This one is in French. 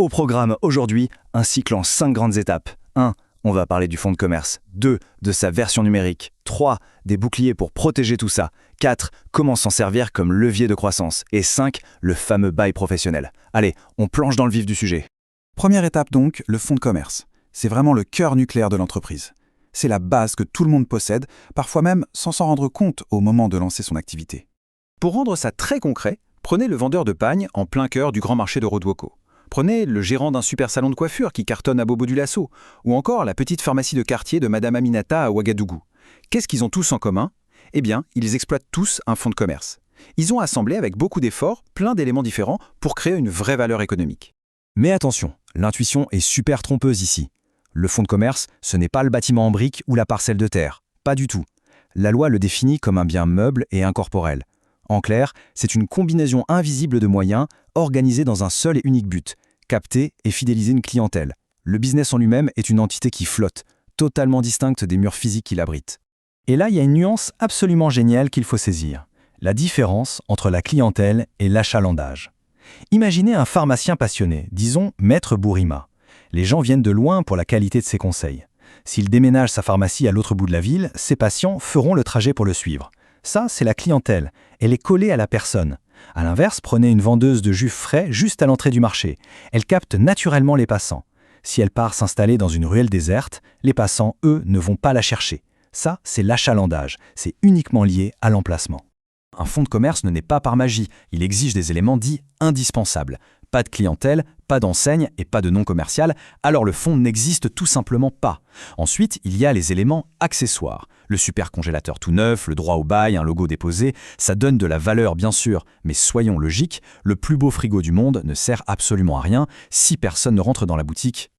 Au programme aujourd'hui, un cycle en 5 grandes étapes. 1. On va parler du fonds de commerce. 2. De sa version numérique. 3. Des boucliers pour protéger tout ça. 4. Comment s'en servir comme levier de croissance. Et 5. Le fameux bail professionnel. Allez, on plonge dans le vif du sujet. Première étape donc, le fonds de commerce. C'est vraiment le cœur nucléaire de l'entreprise. C'est la base que tout le monde possède, parfois même sans s'en rendre compte au moment de lancer son activité. Pour rendre ça très concret, prenez le vendeur de pagne en plein cœur du grand marché de Rodoco. Prenez le gérant d'un super salon de coiffure qui cartonne à Bobo du Lasso, ou encore la petite pharmacie de quartier de Madame Aminata à Ouagadougou. Qu'est-ce qu'ils ont tous en commun? Eh bien, ils exploitent tous un fonds de commerce. Ils ont assemblé avec beaucoup d'efforts plein d'éléments différents pour créer une vraie valeur économique. Mais attention, l'intuition est super trompeuse ici. Le fonds de commerce, ce n'est pas le bâtiment en briques ou la parcelle de terre. Pas du tout. La loi le définit comme un bien meuble et incorporel. En clair, c'est une combinaison invisible de moyens organisés dans un seul et unique but, capter et fidéliser une clientèle. Le business en lui-même est une entité qui flotte, totalement distincte des murs physiques qui l'abritent. Et là, il y a une nuance absolument géniale qu'il faut saisir. La différence entre la clientèle et l'achalandage. Imaginez un pharmacien passionné, disons Maître Bourima. Les gens viennent de loin pour la qualité de ses conseils. S'il déménage sa pharmacie à l'autre bout de la ville, ses patients feront le trajet pour le suivre. Ça, c'est la clientèle. Elle est collée à la personne. À l'inverse, prenez une vendeuse de jus frais juste à l'entrée du marché. Elle capte naturellement les passants. Si elle part s'installer dans une ruelle déserte, les passants, eux, ne vont pas la chercher. Ça, c'est l'achalandage. C'est uniquement lié à l'emplacement. Un fonds de commerce ne naît pas par magie. Il exige des éléments dits indispensables. Pas de clientèle, pas d'enseigne et pas de nom commercial, alors le fonds n'existe tout simplement pas. Ensuite, il y a les éléments accessoires. Le super congélateur tout neuf, le droit au bail, un logo déposé, ça donne de la valeur bien sûr, mais soyons logiques, le plus beau frigo du monde ne sert absolument à rien si personne ne rentre dans la boutique.